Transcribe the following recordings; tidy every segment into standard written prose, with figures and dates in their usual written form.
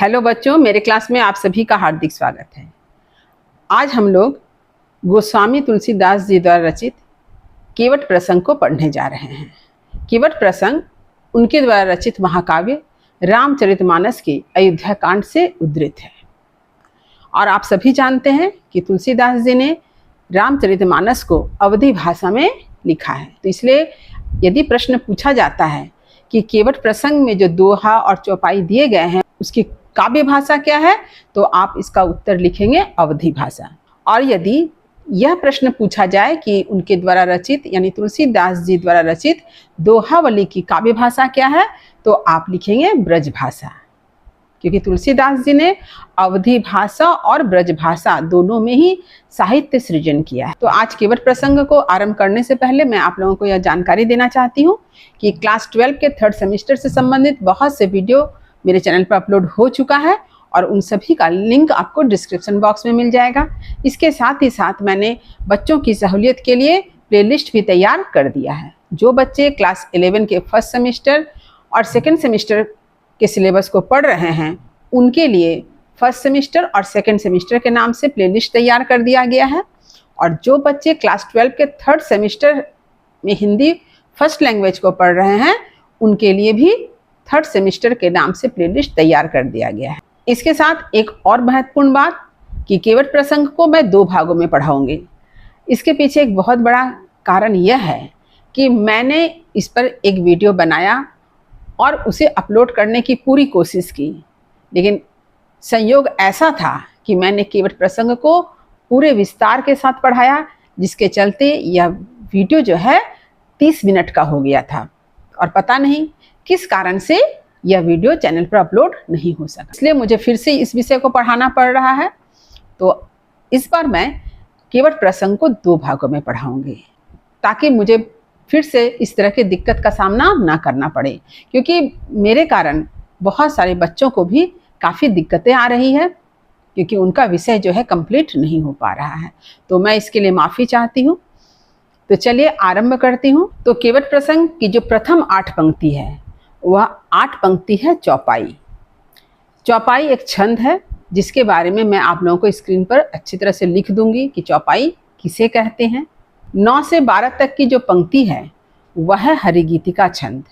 Hello बच्चों, मेरे class में आप सभी का हार्दिक स्वागत है। आज हम लोग गोस्वामी तुलसीदास जी द्वारा रचित केवट प्रसंग को पढ़ने जा रहे हैं। केवट प्रसंग उनके द्वारा रचित महाकाव्य रामचरितमानस के अयोध्या कांड से उद्धृत है। और आप सभी जानते हैं कि तुलसीदास जी ने रामचरितमानस को अवधी भाषा में लिखा है। तो इसलिए यदि प्रश्न पूछा जाता है कि केवट प्रसंग में जो दोहा और चौपाई दिए गए हैं उसकी काव्य भाषा क्या है, तो आप इसका उत्तर लिखेंगे अवधी भाषा। और यदि यह प्रश्न पूछा जाए कि उनके द्वारा रचित यानी तुलसीदास जी द्वारा रचित दोहावली की काव्य भाषा क्या है, तो आप लिखेंगे ब्रज भाषा, क्योंकि तुलसीदास जी ने अवधी भाषा और ब्रज भाषा दोनों में ही साहित्य सृजन किया है। तो आज केवट प्रसंग को आरंभ करने से पहले मैं आप लोगों को यह जानकारी देना चाहती हूँ कि क्लास 12 के 3rd सेमेस्टर से संबंधित बहुत से वीडियो मेरे चैनल पर अपलोड हो चुका है और उन सभी का लिंक आपको डिस्क्रिप्शन बॉक्स में मिल जाएगा। इसके साथ ही साथ मैंने बच्चों की सहूलियत के लिए प्लेलिस्ट भी तैयार कर दिया है। जो बच्चे क्लास 11 के 1st सेमेस्टर और 2nd सेमेस्टर के सिलेबस को पढ़ रहे हैं उनके लिए 1st सेमेस्टर और 2nd सेमेस्टर के नाम से प्लेलिस्ट तैयार कर दिया गया है। और जो बच्चे क्लास 12 के 3rd सेमेस्टर में हिंदी फर्स्ट लैंग्वेज को पढ़ रहे हैं उनके लिए भी 3rd सेमेस्टर के नाम से प्लेलिस्ट तैयार कर दिया गया है। इसके साथ एक और महत्वपूर्ण बात कि केवट प्रसंग को मैं 2 भागों में पढ़ाऊंगी। इसके पीछे एक बहुत बड़ा कारण यह है कि मैंने इस पर एक वीडियो बनाया और उसे अपलोड करने की पूरी कोशिश की, लेकिन संयोग ऐसा था कि मैंने केवट प्रसंग को पूरे विस्तार के साथ पढ़ाया, जिसके चलते यह वीडियो जो है 30 मिनट का हो गया था और पता नहीं किस कारण से यह वीडियो चैनल पर अपलोड नहीं हो सका। इसलिए मुझे फिर से इस विषय को पढ़ाना पड़ रहा है। तो इस बार मैं केवट प्रसंग को 2 भागों में पढ़ाऊंगी ताकि मुझे फिर से इस तरह की दिक्कत का सामना ना करना पड़े, क्योंकि मेरे कारण बहुत सारे बच्चों को भी काफ़ी दिक्कतें आ रही है क्योंकि उनका विषय जो है कंप्लीट नहीं हो पा रहा है। तो मैं इसके लिए माफ़ी चाहती हूँ। तो चलिए आरंभ करती हूँ। तो केवट प्रसंग की जो प्रथम 8 पंक्ति है वह 8 पंक्ति है चौपाई। चौपाई एक छंद है जिसके बारे में मैं आप लोगों को स्क्रीन पर अच्छी तरह से लिख दूंगी कि चौपाई किसे कहते हैं। 9 से 12 तक की जो पंक्ति है वह है हरिगीतिका छंद।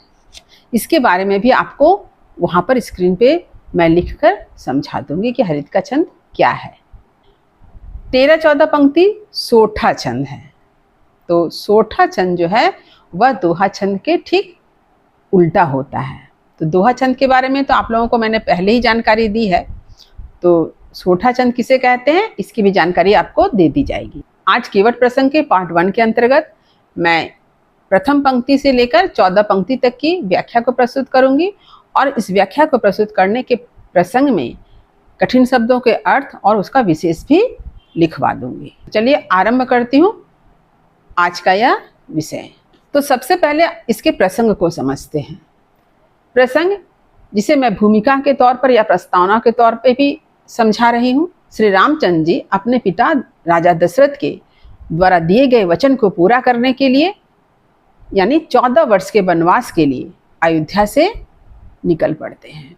इसके बारे में भी आपको वहाँ पर स्क्रीन पे मैं लिखकर समझा दूंगी कि हरिगीतिका छंद क्या है। 13-14 पंक्ति सोठा छंद है। तो सोठा छंद जो है वह दोहा छंद के ठीक उल्टा होता है। तो दोहा छंद के बारे में तो आप लोगों को मैंने पहले ही जानकारी दी है, तो सोठा छंद किसे कहते हैं इसकी भी जानकारी आपको दे दी जाएगी। आज केवट प्रसंग के पार्ट 1 के अंतर्गत मैं प्रथम पंक्ति से लेकर 14 पंक्ति तक की व्याख्या को प्रस्तुत करूंगी और इस व्याख्या को प्रस्तुत करने के प्रसंग में कठिन शब्दों के अर्थ और उसका विशेष भी लिखवा दूंगी। चलिए आरंभ करती हूँ आज का यह विषय। तो सबसे पहले इसके प्रसंग को समझते हैं। प्रसंग जिसे मैं भूमिका के तौर पर या प्रस्तावना के तौर पर भी समझा रही हूँ। श्री रामचंद्र जी अपने पिता राजा दशरथ के द्वारा दिए गए वचन को पूरा करने के लिए यानी 14 वर्ष के वनवास के लिए अयोध्या से निकल पड़ते हैं।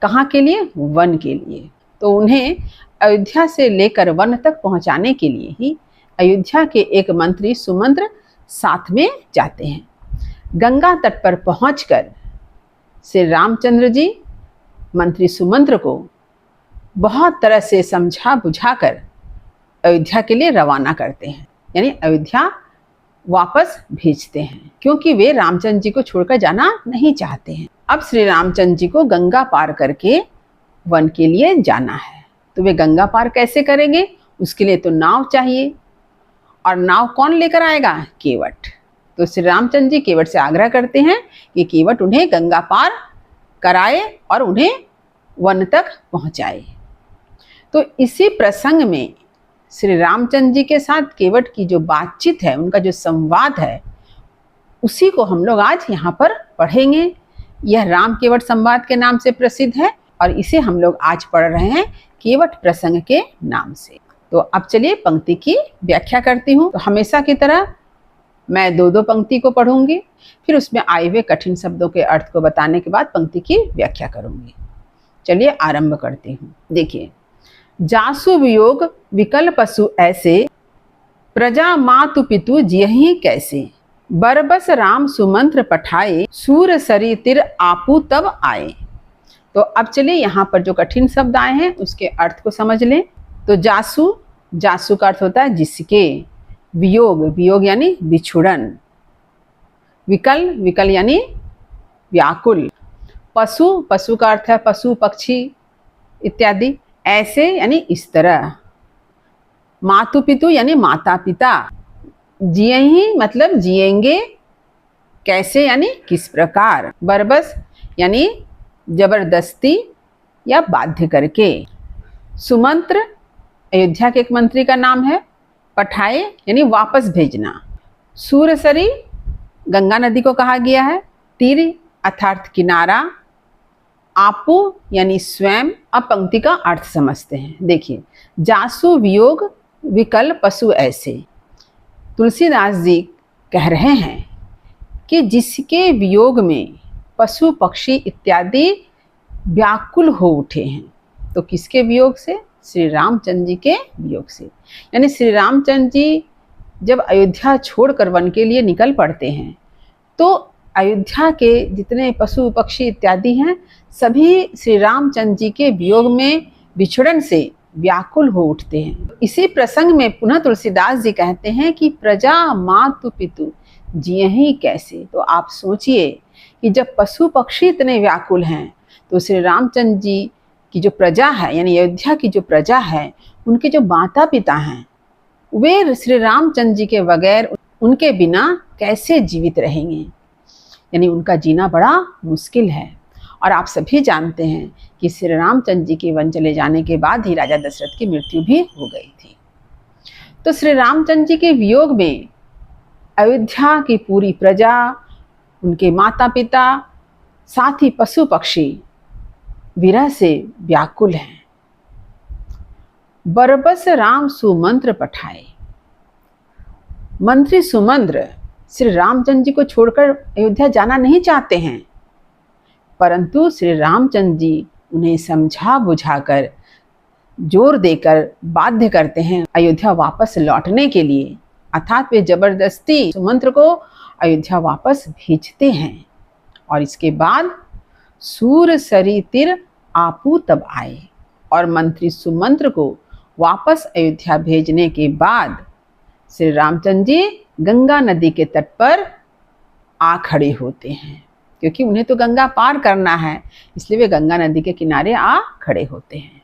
कहाँ के लिए? वन के लिए। तो उन्हें अयोध्या से लेकर वन तक पहुँचाने के लिए ही अयोध्या के एक मंत्री सुमंत्र साथ में जाते हैं। गंगा तट पर पहुंचकर श्री रामचंद्र जी मंत्री सुमंत्र को बहुत तरह से समझा बुझाकर अयोध्या के लिए रवाना करते हैं, यानी अयोध्या वापस भेजते हैं, क्योंकि वे रामचंद्र जी को छोड़कर जाना नहीं चाहते हैं। अब श्री रामचंद्र जी को गंगा पार करके वन के लिए जाना है। तो वे गंगा पार कैसे करेंगे? उसके लिए तो नाव चाहिए, और नाव कौन लेकर आएगा? केवट। तो श्री रामचंद्र जी केवट से आग्रह करते हैं कि केवट उन्हें गंगा पार कराए और उन्हें वन तक पहुंचाए। तो इसी प्रसंग में श्री रामचंद्र जी के साथ केवट की जो बातचीत है, उनका जो संवाद है, उसी को हम लोग आज यहाँ पर पढ़ेंगे। यह राम केवट संवाद के नाम से प्रसिद्ध है और इसे हम लोग आज पढ़ रहे हैं केवट प्रसंग के नाम से। तो अब चलिए पंक्ति की व्याख्या करती हूँ। तो हमेशा की तरह मैं 2-2 पंक्ति को पढ़ूंगी, फिर उसमें आए हुए कठिन शब्दों के अर्थ को बताने के बाद पंक्ति की व्याख्या करूंगी। चलिए आरंभ करती हूँ। देखिए, जासु वियोग विकल पशु ऐसे, प्रजा मातु पितु जियहि कैसे, बरबस राम सुमंत्र पठाए, सूर सरी तिर आपू तब आए। तो अब चलिए यहाँ पर जो कठिन शब्द आए हैं उसके अर्थ को समझ लें। तो जासु, जासु का अर्थ होता है जिसके, वियोग, वियोग यानी बिछुड़न, विकल, विकल यानी व्याकुल, पशु, पशु का अर्थ है पशु पक्षी इत्यादि, ऐसे यानी इस तरह, मातु पितु यानी माता पिता, जिए ही मतलब जिएंगे, कैसे यानी किस प्रकार, बरबस यानी जबरदस्ती या बाध्य करके, सुमंत्र अयोध्या के एक मंत्री का नाम है, पठाए यानी वापस भेजना, सूरसरी गंगा नदी को कहा गया है, तीर अर्थात किनारा, आपू यानी स्वयं। अब पंक्ति का अर्थ समझते हैं। देखिए, जासु वियोग विकल पशु ऐसे, तुलसीदास जी कह रहे हैं कि जिसके वियोग में पशु पक्षी इत्यादि व्याकुल हो उठे हैं। तो किसके वियोग से? श्री रामचंद्र जी के वियोग से। यानी श्री रामचंद्र जी जब अयोध्या छोड़कर वन के लिए निकल पड़ते हैं तो अयोध्या के जितने पशु पक्षी इत्यादि हैं सभी श्री रामचंद्र जी के वियोग में विछड़न से व्याकुल हो उठते हैं। इसी प्रसंग में पुनः तुलसीदास जी कहते हैं कि प्रजा मातु पितु जियहि कैसे। तो आप सोचिए कि जब पशु पक्षी इतने व्याकुल हैं तो श्री रामचंद्र जी की जो प्रजा है यानी अयोध्या की जो प्रजा है, उनके जो माता पिता हैं, वे श्री रामचंद्र जी के बगैर, उनके बिना कैसे जीवित रहेंगे। यानी उनका जीना बड़ा मुश्किल है। और आप सभी जानते हैं कि श्री रामचंद्र जी के वन चले जाने के बाद ही राजा दशरथ की मृत्यु भी हो गई थी। तो श्री रामचंद्र जी के वियोग में अयोध्या की पूरी प्रजा, उनके माता पिता, साथ ही पशु पक्षी विरह से व्याकुल हैं। बरबस राम सुमंत्र पठाए, मंत्री सुमंत्र श्री रामचंद्र जी को छोड़कर अयोध्या जाना नहीं चाहते हैं, परंतु श्री रामचंद्र जी उन्हें समझा बुझाकर, जोर देकर बाध्य करते हैं अयोध्या वापस लौटने के लिए। अर्थात वे जबरदस्ती सुमंत्र को अयोध्या वापस भेजते हैं। और इसके बाद सूर सरी तिर आपू तब आए, और मंत्री सुमंत्र को वापस अयोध्या भेजने के बाद श्री रामचंद्र जी गंगा नदी के तट पर आ खड़े होते हैं, क्योंकि उन्हें तो गंगा पार करना है, इसलिए वे गंगा नदी के किनारे आ खड़े होते हैं।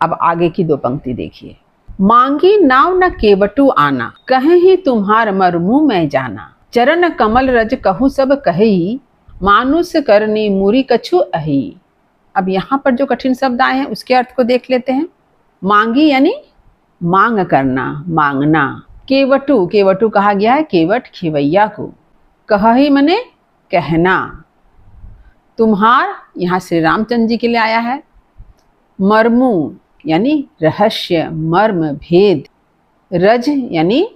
अब आगे की दो पंक्ति देखिए। मांगी नाव न केवटू आना, कहे ही तुम्हार मरमू मैं जाना, चरण कमल रज कहूँ सब कही, मानुष करनी मुरी कछु अही। अब यहाँ पर जो कठिन शब्द आए हैं उसके अर्थ को देख लेते हैं। मांगी यानी मांग करना, मांगना। केवटू, केवटू कहा गया है केवट खेवैया को। कही मने कहना। तुम्हार यहाँ श्री रामचंद्र जी के लिए आया है। मर्मू यानी रहस्य, मर्म, भेद। रज यानी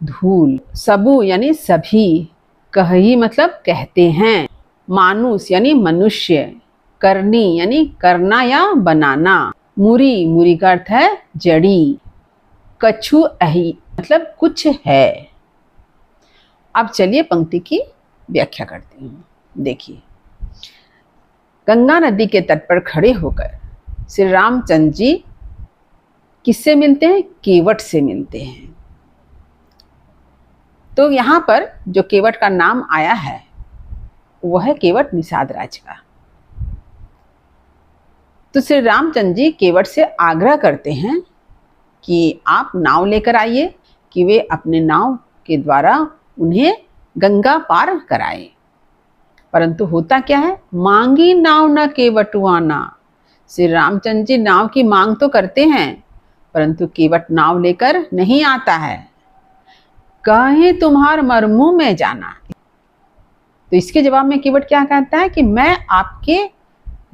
धूल। सबू यानी सभी। कही मतलब कहते हैं। मानुष यानी मनुष्य। करनी यानी करना या बनाना। मुरी, मुरी का अर्थ है जड़ी। कछु अहि मतलब कुछ है। अब चलिए पंक्ति की व्याख्या करते हैं। देखिए, गंगा नदी के तट पर खड़े होकर श्री रामचंद्र जी किससे मिलते हैं? केवट से मिलते हैं। तो यहाँ पर जो केवट का नाम आया है वह है केवट निषाद राज का। तो श्री रामचंद्र जी केवट से आग्रह करते हैं कि आप नाव लेकर आइए, कि वे अपने नाव के द्वारा उन्हें गंगा पार कराए। परंतु होता क्या है? मांगी नाव न केवटुआना। श्री रामचंद्र जी नाव की मांग तो करते हैं, परंतु केवट नाव लेकर नहीं आता है। कहे तुम्हार मरमू में जाना। तो इसके जवाब में केवट क्या कहता है कि मैं आपके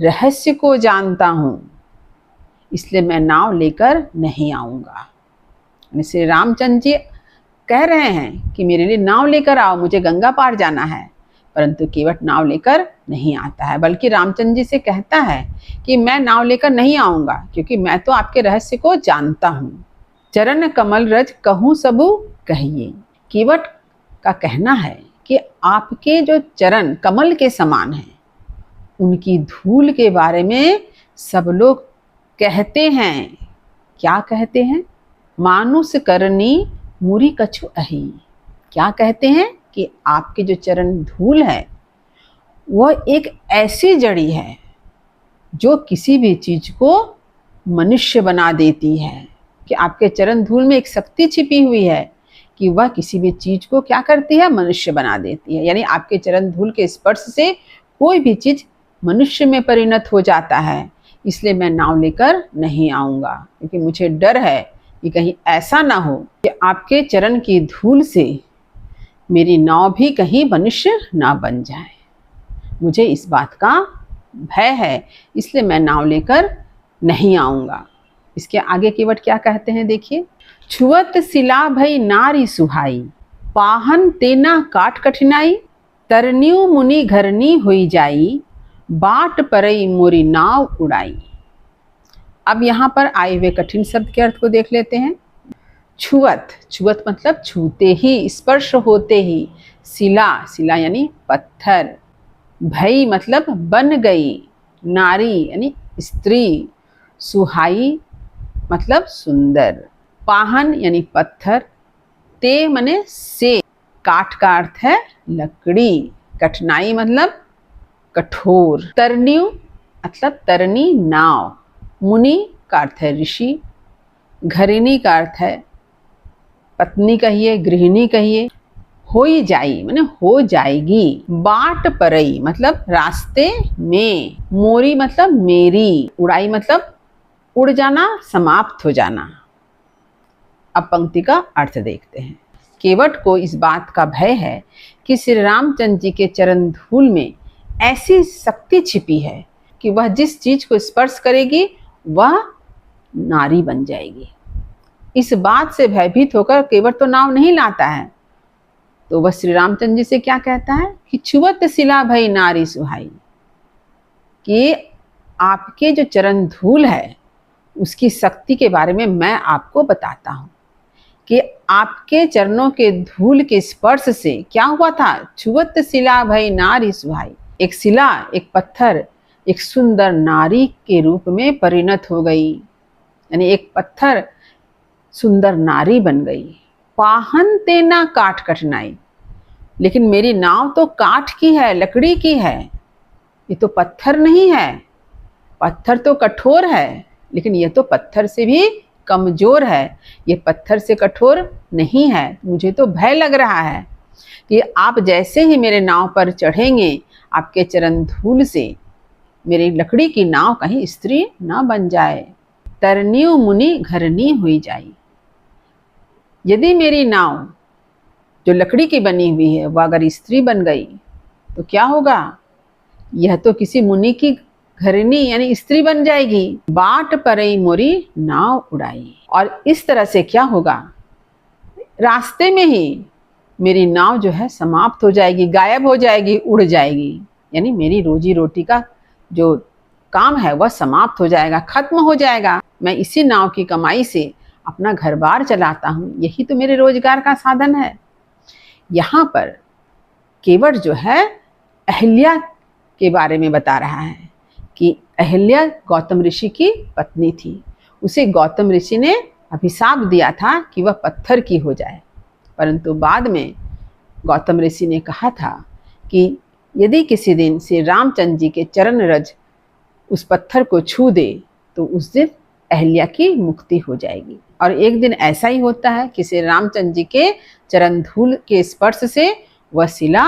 रहस्य को जानता हूं, इसलिए मैं नाव लेकर नहीं आऊंगा। श्री रामचंद्र जी कह रहे हैं कि मेरे लिए नाव लेकर आओ, मुझे गंगा पार जाना है, परंतु केवट नाव लेकर नहीं आता है, बल्कि रामचंद्र जी से कहता है कि मैं नाव लेकर नहीं आऊंगा, क्योंकि मैं तो आपके रहस्य को जानता हूँ। चरण कमल रज कहूँ सबू कहिए। केवट का कहना है कि आपके जो चरण कमल के समान हैं, उनकी धूल के बारे में सब लोग कहते हैं। क्या कहते हैं? मानुष करनी मुरी कछु अही। क्या कहते हैं? कि आपके जो चरण धूल है वह एक ऐसी जड़ी है जो किसी भी चीज को मनुष्य बना देती है। कि आपके चरण धूल में एक शक्ति छिपी हुई है कि वह किसी भी चीज को क्या करती है? मनुष्य बना देती है। यानी आपके चरण धूल के स्पर्श से कोई भी चीज मनुष्य में परिणत हो जाता है। इसलिए मैं नाव लेकर नहीं आऊंगा, क्योंकि मुझे डर है कि कहीं ऐसा ना हो कि आपके चरण की धूल से मेरी नाव भी कहीं मनुष्य ना बन जाए। मुझे इस बात का भय है, इसलिए मैं नाव लेकर नहीं आऊंगा। इसके आगे केवट क्या कहते हैं, देखिए। छुअत सिला भई नारी सुहाई, पाहन तेना काट कठिनाई, तरन्यू मुनि घरनी हुई जाई, बाट परई मोरी नाव उड़ाई। अब यहाँ पर आए हुए कठिन शब्द के अर्थ को देख लेते हैं। छुअत, छुअत मतलब छूते ही, स्पर्श होते ही। सिला, सिला यानी पत्थर। भई मतलब बन गई। नारी यानी स्त्री। सुहाई मतलब सुंदर। पाहन यानी पत्थर। ते मने से। काठ का अर्थ है लकड़ी। कठिनाई मतलब कठोर। तरन्यू मतलब तरनी नाव। मुनि का अर्थ है ऋषि। घरिणी का अर्थ है पत्नी कहिए, गृहिणी कहिए। होई जाई माने हो जाएगी। बाट परई मतलब रास्ते में। मोरी मतलब मेरी। उड़ाई मतलब उड़ जाना, समाप्त हो जाना। अब पंक्ति का अर्थ देखते हैं। केवट को इस बात का भय है कि श्री रामचंद्र जी के चरण धूल में ऐसी शक्ति छिपी है कि वह जिस चीज को स्पर्श करेगी वह नारी बन जाएगी। इस बात से भयभीत होकर केवट तो नाव नहीं लाता है, तो वह श्री रामचंद्र जी से क्या कहता है कि छुअत सिला भई नारी सुहाई, कि आपके जो चरण धूल है उसकी शक्ति के बारे में मैं आपको बताता हूं कि आपके चरणों के धूल के स्पर्श से क्या हुआ था। छुअत सिला भई नारी सुहाई, एक शिला, एक पत्थर एक सुंदर नारी के रूप में परिणत हो गई। यानी एक पत्थर सुंदर नारी बन गई। पाहन तेना काट कठिनाई, लेकिन मेरी नाव तो काठ की है, लकड़ी की है, ये तो पत्थर नहीं है। पत्थर तो कठोर है, लेकिन ये तो पत्थर से भी कमजोर है, ये पत्थर से कठोर नहीं है। मुझे तो भय लग रहा है कि आप जैसे ही मेरे नाव पर चढ़ेंगे, आपके चरण धूल से मेरी लकड़ी की नाव कहीं स्त्री ना बन जाए। तरन्यू मुनि घरनी हुई जाई, यदि मेरी नाव जो लकड़ी की बनी हुई है वह अगर स्त्री बन गई तो क्या होगा? यह तो किसी मुनि की घरनी यानी स्त्री बन जाएगी। बाट परई मोरी नाव उड़ाई, और इस तरह से क्या होगा? रास्ते में ही मेरी नाव जो है समाप्त हो जाएगी, गायब हो जाएगी, उड़ जाएगी। यानी मेरी रोजी रोटी का जो काम है वह समाप्त हो जाएगा, खत्म हो जाएगा। मैं इसी नाव की कमाई से अपना घर बार चलाता हूँ, यही तो मेरे रोजगार का साधन है। यहाँ पर केवट जो है अहिल्या के बारे में बता रहा है कि अहिल्या गौतम ऋषि की पत्नी थी। उसे गौतम ऋषि ने अभिशाप दिया था कि वह पत्थर की हो जाए, परंतु बाद में गौतम ऋषि ने कहा था कि यदि किसी दिन श्री रामचंद्र जी के चरण रज उस पत्थर को छू दे तो उस दिन अहिल्या की मुक्ति हो जाएगी। और एक दिन ऐसा ही होता है कि श्री रामचंद्र जी के चरण धूल के स्पर्श से वह शिला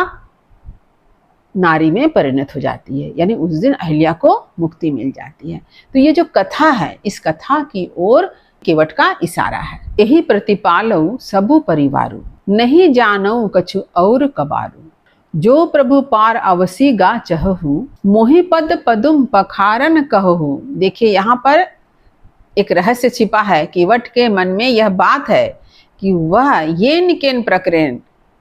नारी में परिणत हो जाती है, यानी उस दिन अहिल्या को मुक्ति मिल जाती है। तो ये जो कथा है, इस कथा की ओर केवट का इशारा है। यही प्रतिपालऊ सबु परिवारू, नहीं जानऊ कछु और कबारू, जो प्रभु पार अवसी गा चहहु, मोहि पद पदुम पखारन कहहु। देखिए यहाँ पर एक रहस्य छिपा है। केवट के मन में यह बात है कि वह येन केन प्रकरण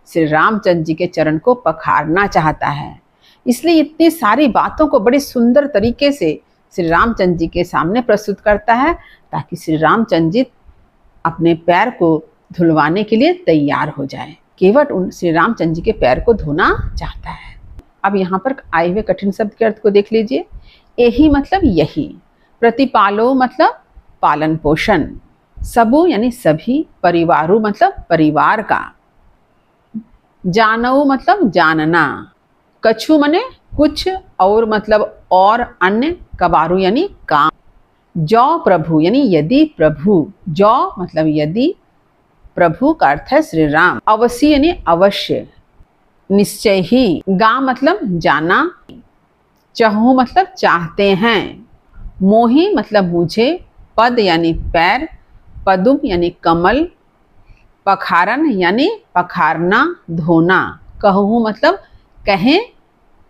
श्री रामचंद्र जी के चरण को पखारना चाहता है। इसलिए इतनी सारी बातों को बड़ी सुंदर तरीके से श्री रामचंद्र जी के सामने प्रस्तुत करता है, ताकि श्री रामचंद्र जी अपने पैर को धुलवाने के लिए तैयार हो जाए। केवट उन श्री रामचंद्र जी के पैर को धोना चाहता है। अब यहाँ पर आए हुए कठिन शब्द के अर्थ को देख लीजिए। यही मतलब यही, प्रतिपालो मतलब पालन पोषण, सबु यानी सभी, परिवारु मतलब परिवार का, जानऊ मतलब जानना, कछु मने कुछ, और मतलब और, अन्य, कबारू यानी काम, जौ प्रभु यानी यदि प्रभु, जौ मतलब यदि, प्रभु का अर्थ है श्री राम, अवश्य यानी अवश्य, निश्चय ही, गा मतलब जाना, चहु मतलब चाहते हैं, मोही मतलब मुझे, पद यानी पैर, पदुम यानी कमल, पखारन यानी पखारना, धोना, कहूँ मतलब कहें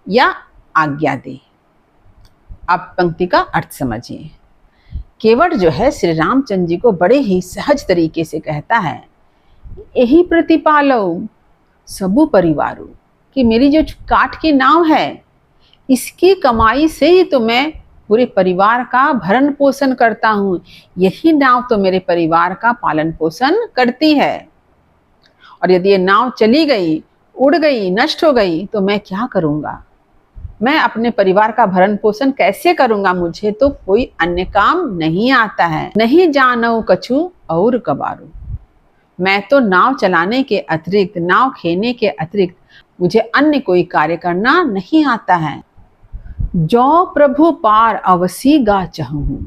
या आज्ञा दे। अब पंक्ति का अर्थ समझिए। केवट जो है श्री रामचंद्र जी को बड़े ही सहज तरीके से कहता है, यही प्रतिपालो सबु परिवारों, कि मेरी जो काठ की नाव है, इसकी कमाई से ही तो मैं पूरे परिवार का भरण पोषण करता हूँ। यही नाव तो मेरे परिवार का पालन पोषण करती है, और यदि ये नाव चली गई, उड़ गई, नष्ट हो गई, तो मैं क्या करूँगा? मैं अपने परिवार का भरण पोषण कैसे करूँगा? मुझे तो कोई अन्य काम नहीं आता है। नहीं जानऊ कछु और कबारू, मैं तो नाव चलाने के अतिरिक्त, नाव खेने के अतिरिक्त मुझे अन्य कोई कार्य करना नहीं आता है। जो प्रभु पार अवसी गा चाहूँ।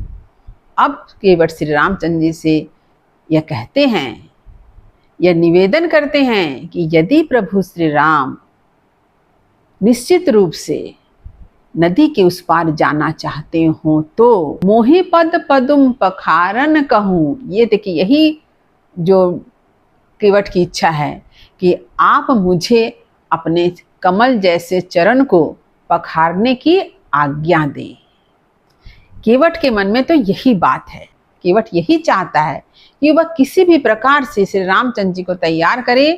अब केवट श्री रामचंद्र जी से यह कहते हैं, यह निवेदन करते हैं कि यदि प्रभु श्री राम निश्चित रूप से नदी के उस पार जाना चाहते हो तो मोहि पद पदुम पखारन कहूँ। ये देखिए, यही जो केवट की इच्छा है कि आप मुझे अपने कमल जैसे चरण को पखारने की आज्ञा दें। केवट के मन में तो यही बात है। केवट यही चाहता है कि वह किसी भी प्रकार से श्री रामचंद्र जी को तैयार करे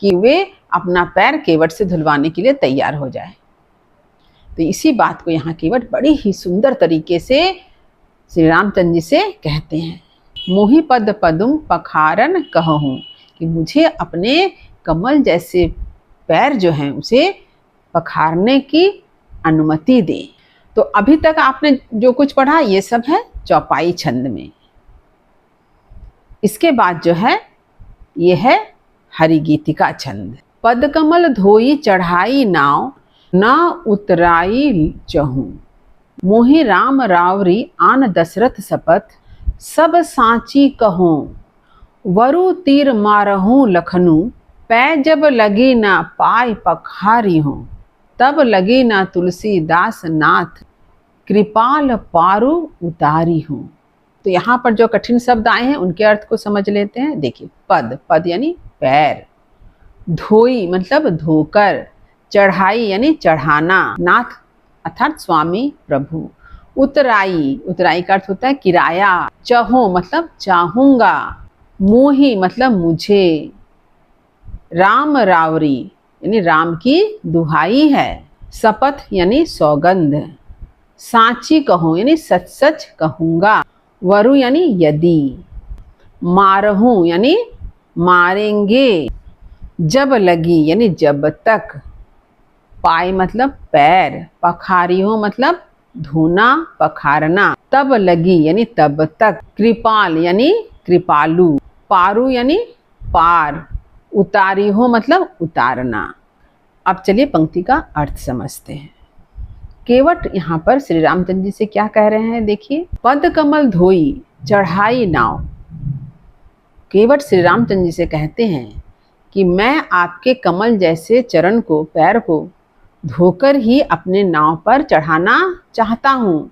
कि वे अपना पैर केवट से धुलवाने के लिए तैयार हो जाए। तो इसी बात को यहाँ केवट बड़ी ही सुंदर तरीके से श्री रामचंद्र जी से कहते हैं, मोहि पद पदुम पखारन कहूँ, कि मुझे अपने कमल जैसे पैर जो हैं उसे पखारने की अनुमति दे। तो अभी तक आपने जो कुछ पढ़ा ये सब है चौपाई छंद में। इसके बाद जो है ये है हरिगीतिका छंद। पद कमल धोई चढ़ाई नाव, न उतराई चहूँ, मोहि राम रावरी आन दशरथ सपथ, सब साची कहूँ, वरु तीर मारहूँ लखनू, पै जब लगी ना पाय पखारी हूँ, तब लगी ना तुलसीदास नाथ, कृपाल पारु उतारी हूँ। तो यहाँ पर जो कठिन शब्द आए हैं उनके अर्थ को समझ लेते हैं। देखिए, पद, पद यानी पैर, धोई मतलब धोकर, चढ़ाई यानी चढ़ाना, नाथ अर्थात स्वामी प्रभु, उतराई, उतराई का अर्थ होता है किराया, चहो मतलब चाहूंगा, मोही मतलब मुझे, राम रावरी यानी राम की दुहाई है, शपथ यानी सौगंध, साची कहूँ यानी सच सच कहूँगा, वरु यानी यदि, मारहूँ यानी मारेंगे, जब लगी यानी जब तक, पाय मतलब पैर, पखारी हो मतलब धोना पखारना, तब लगी यानी तब तक, कृपाल यानी कृपालु, पारु यानी पार, उतारी हो मतलब उतारना। अब चलिए पंक्ति का अर्थ समझते हैं। केवट यहाँ पर श्री रामचंद्र जी से क्या कह रहे हैं, देखिए, पद कमल धोई चढ़ाई नाव। केवट श्री रामचंद्र जी से कहते हैं कि मैं आपके कमल जैसे चरण को, पैर को धोकर ही अपने नाव पर चढ़ाना चाहता हूँ,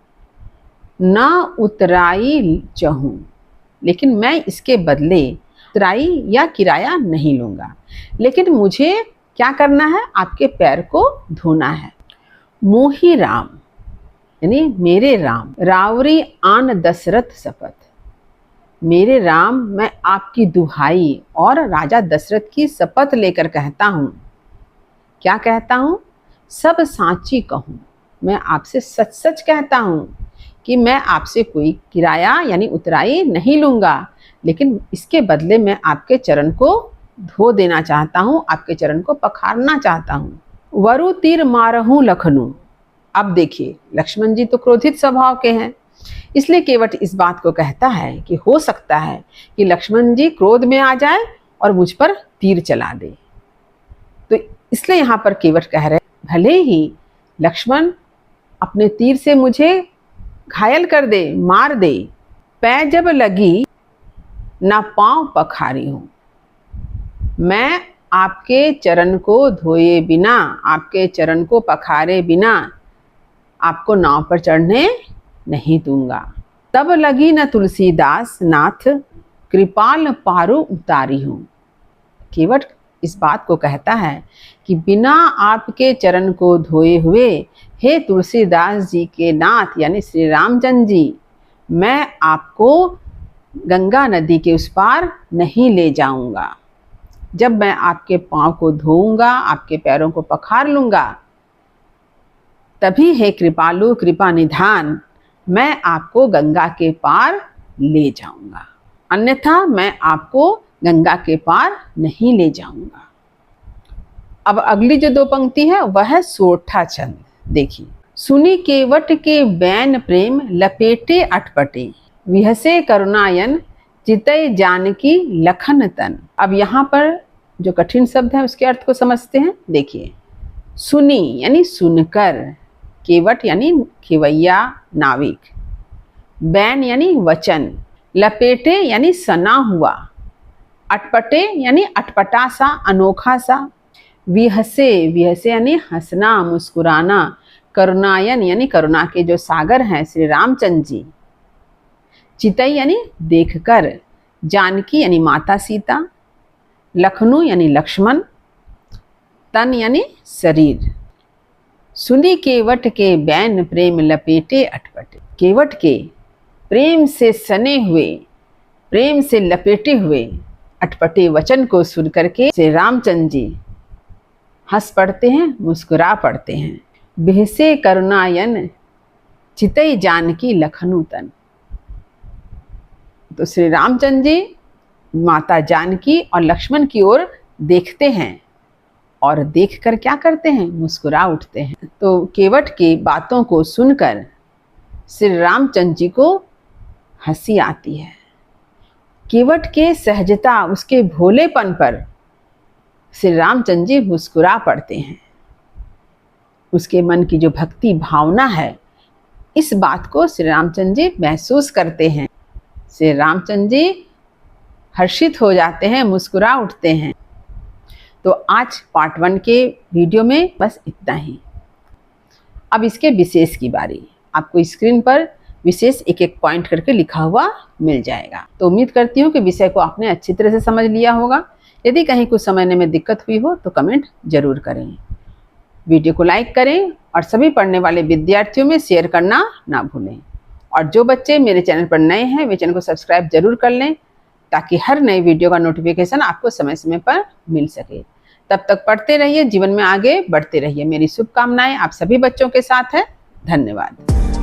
न उतराई चाहूँ, लेकिन मैं इसके बदले उतराई या किराया नहीं लूँगा, लेकिन मुझे क्या करना है, आपके पैर को धोना है। मोहि राम यानी मेरे राम, रावरी आन दशरथ शपथ, मेरे राम, मैं आपकी दुहाई और राजा दशरथ की शपथ लेकर कहता हूँ। क्या कहता हूँ? सब साची कहूँ। मैं आपसे सच सच कहता हूँ कि मैं आपसे कोई किराया यानी उतराई नहीं लूँगा, लेकिन इसके बदले मैं आपके चरण को धो देना चाहता हूँ, आपके चरण को पखारना चाहता हूँ। वरु तीर मारहूँ लखनऊ। अब देखिए, लक्ष्मण जी तो क्रोधित स्वभाव के हैं, इसलिए केवट इस बात को कहता है कि हो सकता है कि लक्ष्मण जी क्रोध में आ जाए और मुझ पर तीर चला दे। तो इसलिए यहाँ पर केवट कह रहे, भले ही लक्ष्मण अपने तीर से मुझे घायल कर दे, मार दे, पै जब लगी ना पांव पखारी हूँ। मैं आपके चरण को धोए बिना, आपके चरण को पखारे बिना आपको नाव पर चढ़ने नहीं दूंगा। तब लगी न तुलसीदास नाथ, कृपाल पारु उतारी हूँ। केवट इस बात को कहता है कि बिना आपके चरण को धोए हुए हे तुलसीदास जी के नाथ यानी श्री रामचंद्र जी, मैं आपको गंगा नदी के उस पार नहीं ले जाऊंगा। जब मैं आपके पांव को धोऊंगा, आपके पैरों को पखार लूंगा, तभी हे कृपालु कृपा निधान मैं आपको गंगा के पार ले जाऊंगा, अन्यथा मैं आपको गंगा के पार नहीं ले जाऊंगा। अब अगली जो दो पंक्ति है वह है सोठा छंद। देखिए, सुनी केवट के बैन प्रेम लपेटे अटपटे, विहसे करुणायन चितई जानकी लखन तन। अब यहाँ पर जो कठिन शब्द है उसके अर्थ को समझते हैं। देखिए, सुनी यानी सुनकर, केवट यानी खेवैया नाविक, बैन यानी वचन, लपेटे यानी सना हुआ, अटपटे यानी अटपटा सा, अनोखा सा, विहसे, विहसे यानी हंसना, मुस्कुराना, करुणायन यानी करुणा के जो सागर हैं श्री रामचंद्र जी, चितई यानी देखकर, जानकी यानी माता सीता, लखनऊ यानी लक्ष्मण, तन यानी शरीर। सुनी केवट के बैन प्रेम लपेटे अटपटे। केवट के प्रेम से सने हुए, प्रेम से लपेटे हुए अटपटे वचन को सुन करके श्री रामचंद्र जी हंस पड़ते हैं, मुस्कुरा पड़ते हैं। बेहसे करुणायन चितई जानकी लखनऊ तन। तो श्री रामचंद्र जी माता जानकी और लक्ष्मण की ओर देखते हैं और देखकर क्या करते हैं? मुस्कुरा उठते हैं। तो केवट की बातों को सुनकर श्री रामचंद्र जी को हंसी आती है। केवट के सहजता, उसके भोलेपन पर श्री रामचंद्र जी मुस्कुरा पड़ते हैं। उसके मन की जो भक्ति भावना है, इस बात को श्री रामचंद्र जी महसूस करते हैं। श्री रामचंद्र जी हर्षित हो जाते हैं, मुस्कुरा उठते हैं। तो आज पार्ट 1 के वीडियो में बस इतना ही। अब इसके विशेष की बारी। आपको स्क्रीन पर विशेष एक एक पॉइंट करके लिखा हुआ मिल जाएगा। तो उम्मीद करती हूँ कि विषय को आपने अच्छी तरह से समझ लिया होगा। यदि कहीं कुछ समझने में दिक्कत हुई हो तो कमेंट जरूर करें। वीडियो को लाइक करें और सभी पढ़ने वाले विद्यार्थियों में शेयर करना ना भूलें। और जो बच्चे मेरे चैनल पर नए हैं वे चैनल को सब्सक्राइब जरूर कर लें, ताकि हर नए वीडियो का नोटिफिकेशन आपको समय समय पर मिल सके। तब तक पढ़ते रहिए, जीवन में आगे बढ़ते रहिए। मेरी शुभकामनाएं आप सभी बच्चों के साथ है। धन्यवाद।